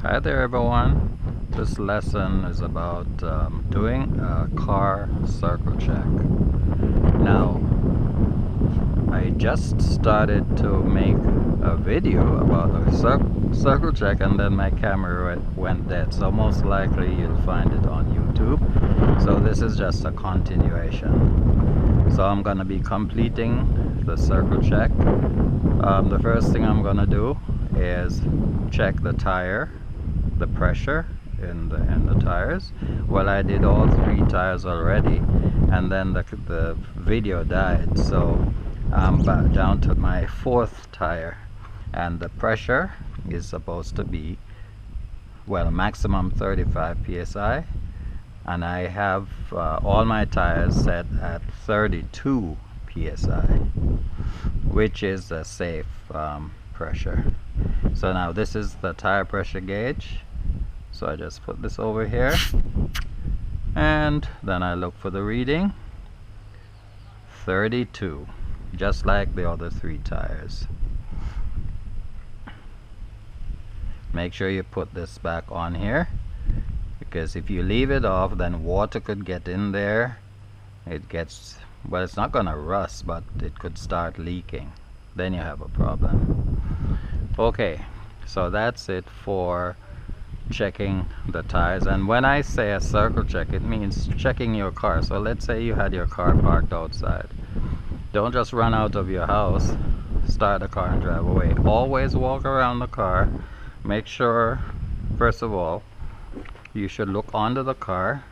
Hi there everyone. This lesson is about doing a car circle check. Now, I just started to make a video about a circle check and then my camera went dead. So most likely you'll find it on YouTube. So this is just a continuation. So I'm going to be completing the circle check. The first thing I'm going to do is check the tire, the pressure in the tires. Well, I did all 3 tires already, and then the video died, so I'm back down to my 4th tire, and the pressure is supposed to be, well, maximum 35 psi, and I have all my tires set at 32 psi, which is a safe pressure. So now this is the tire pressure gauge. So I just put this over here, and then I look for the reading. 32, just like the other 3 tires. Make sure you put this back on here, because if you leave it off, then water could get in there. It gets, well, it's not gonna rust, but it could start leaking. Then you have a problem. Okay, so that's it for checking the tires. And when I say a circle check, it means checking your car. So let's say you had your car parked outside. Don't just run out of your house, start the car and drive away. Always walk around the car. Make sure, first of all, you should look under the car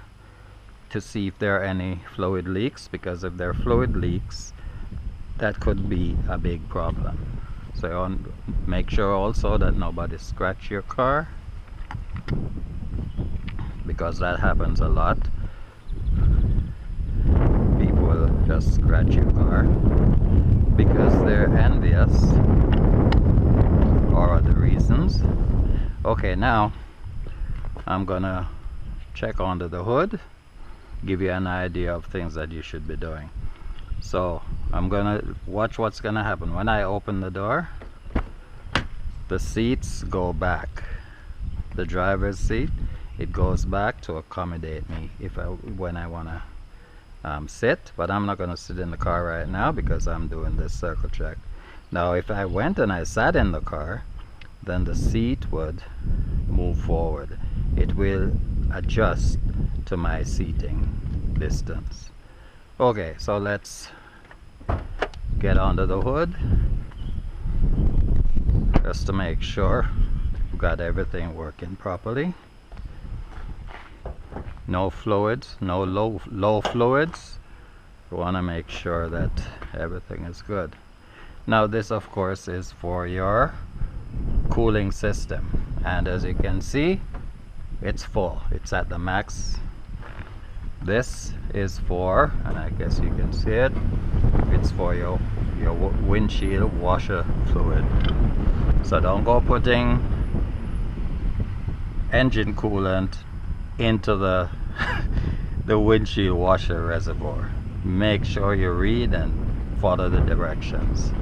to see if there are any fluid leaks, because if there are fluid leaks, that could be a big problem. So make sure also that nobody scratch your car, because that happens a lot. People will just scratch your car because they're envious or other reasons. Okay, now I'm gonna check under the hood, give you an idea of things that you should be doing. So I'm gonna watch what's gonna happen. When I open the door, the seats go back. The driver's seat, it goes back to accommodate me when I wanna sit, but I'm not gonna sit in the car right now because I'm doing this circle check. Now if I went and I sat in the car, then the seat would move forward. It will adjust to my seating distance. Okay, so let's get under the hood just to make sure we've got everything working properly. No fluids, no low fluids. We want to make sure that everything is good. Now this of course is for your cooling system, and as you can see, it's full. It's at the max. This is for, and I guess you can see it, it's for your windshield washer fluid. So don't go putting engine coolant into the the windshield washer reservoir. Make sure you read and follow the directions.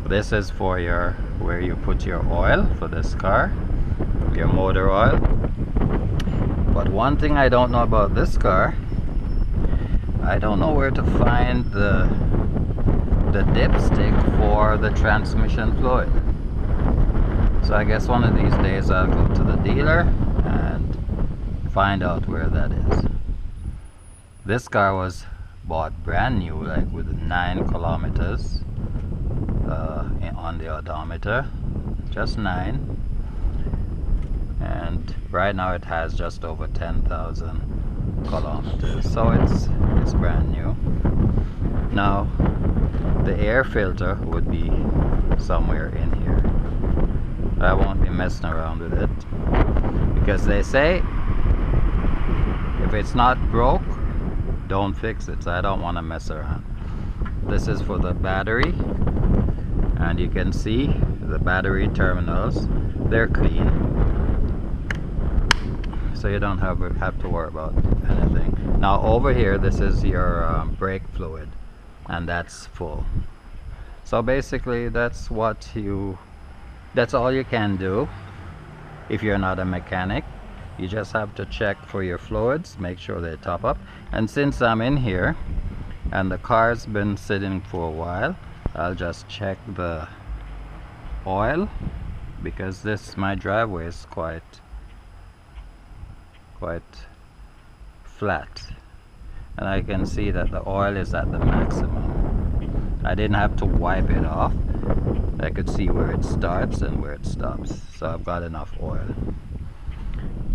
This is for where you put your oil for this car, your motor oil. But one thing I don't know about this car, I don't know where to find the dipstick for the transmission fluid. So I guess one of these days I'll go to the dealer and find out where that is. This car was bought brand new, like with 9 kilometers on the odometer, just 9. And right now it has just over 10,000 kilometers, so it's brand new. Now the air filter would be somewhere in here. I won't be messing around with it, because they say if it's not broke, don't fix it. So I don't want to mess around. This is for the battery, and you can see the battery terminals, they're clean, so you don't have to worry about anything. Now over here, this is your brake fluid, and that's full. So basically that's all you can do. if you're not a mechanic. You just have to check for your fluids, make sure they top up. And since I'm in here and the car's been sitting for a while, I'll just check the oil, because my driveway is quite flat, and I can see that the oil is at the maximum. I didn't have to wipe it off. I could see where it starts and where it stops, so I've got enough oil.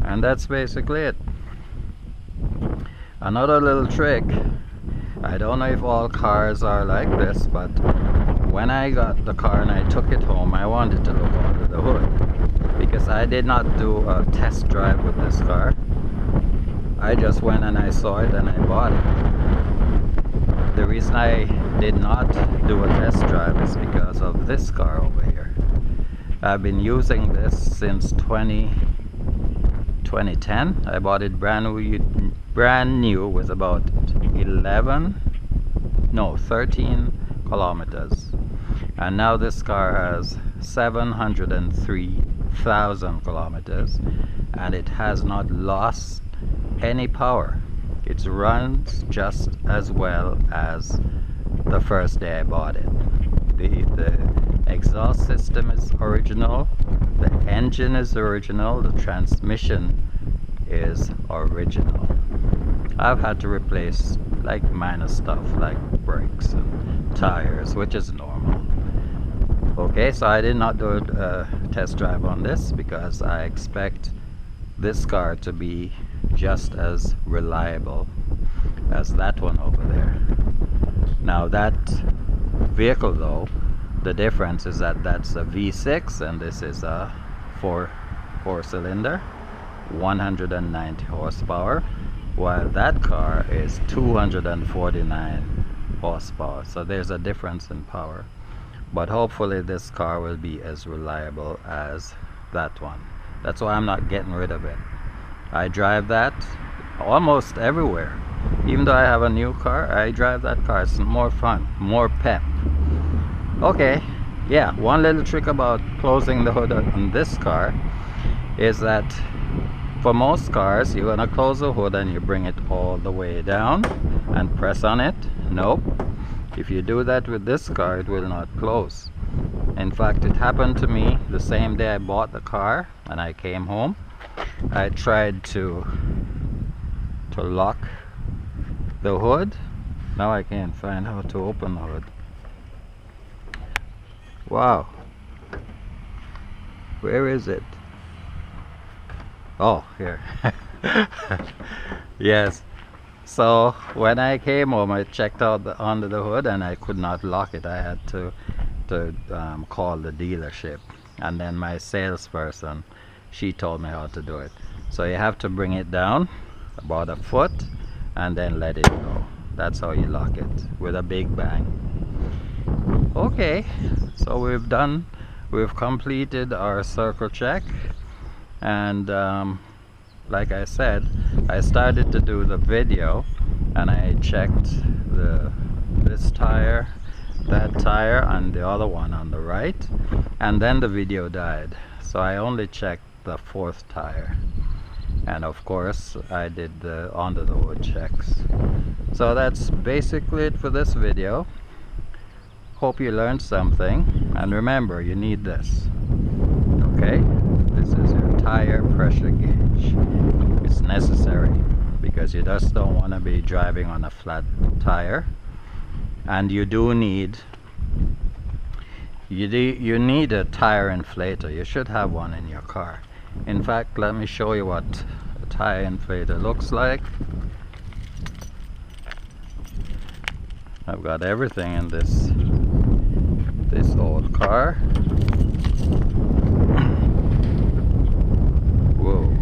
And that's basically it. Another little trick, I don't know if all cars are like this, but when I got the car and I took it home, I wanted to look under the hood, because I did not do a test drive with this car. I just went and I saw it and I bought it. The reason I did not do a test drive is because of this car over here. I've been using this since 2010. I bought it brand new with about 13 kilometers, and now this car has 703,000 kilometers, and it has not lost any power. It runs just as well as the first day I bought it. The exhaust system is original, the engine is original, the transmission is original. I've had to replace like minor stuff like brakes and tires, which is normal. Okay, so I did not do a test drive on this because I expect this car to be just as reliable as that one over there. Now that vehicle though, the difference is that that's a V6 and this is a four-cylinder, 190 horsepower, while that car is 249 horsepower. So there's a difference in power, but hopefully this car will be as reliable as that one. That's why I'm not getting rid of it. I drive that almost everywhere. Even though I have a new car, I drive that car. It's more fun, more pep. Okay, yeah, one little trick about closing the hood on this car is that for most cars, you're gonna close the hood and you bring it all the way down and press on it. Nope. If you do that with this car, it will not close. In fact, it happened to me the same day I bought the car and I came home. I tried to lock the hood. Now I can't find how to open the hood. Wow. Where is it? Oh, here. Yes. So when I came home, I checked out under the hood and I could not lock it. I had to call the dealership, and then my salesperson, she told me how to do it. So you have to bring it down about a foot and then let it go. That's how you lock it, with a big bang. Okay, so we've completed our circle check, and like I said, I started to do the video and I checked this tire, that tire, and the other one on the right, and then the video died. So I only checked the fourth tire, and of course I did the under the hood checks. So that's basically it for this video. Hope you learned something, and remember, you need this. Okay, this is your tire pressure gauge. It's necessary because you just don't want to be driving on a flat tire, and you do need you need a tire inflator. You should have one in your car. In fact, let me show you what a tire inflator looks like. I've got everything in this old car. Whoa,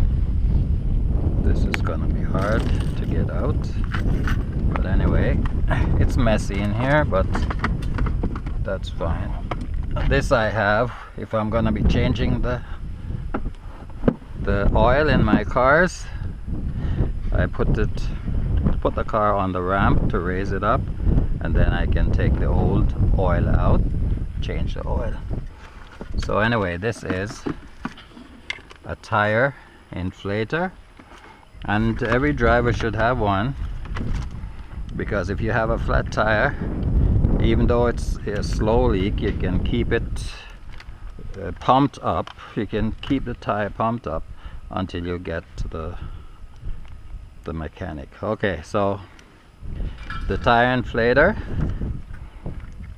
this is gonna be hard to get out, but anyway, it's messy in here, but that's fine. This I have if I'm gonna be changing the oil in my cars. I put the car on the ramp to raise it up, and then I can take the old oil out, change the oil. So anyway, this is a tire inflator, and every driver should have one, because if you have a flat tire, even though it's a slow leak, you can keep it pumped up. You can keep the tire pumped up until you get to the mechanic. Okay, so the tire inflator,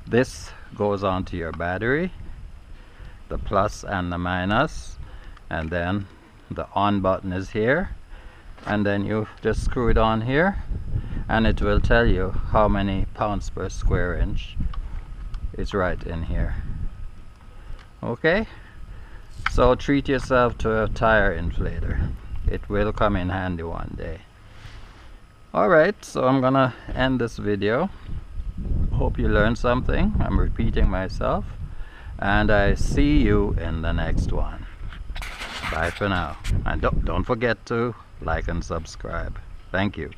this goes onto your battery, the plus and the minus, and then the on button is here, and then you just screw it on here, and it will tell you how many pounds per square inch. It's right in here. Okay, so treat yourself to a tire inflator. It will come in handy one day. Alright, so I'm gonna end this video. Hope you learned something. I'm repeating myself, and I see you in the next one. Bye for now, and don't forget to like and subscribe. Thank you.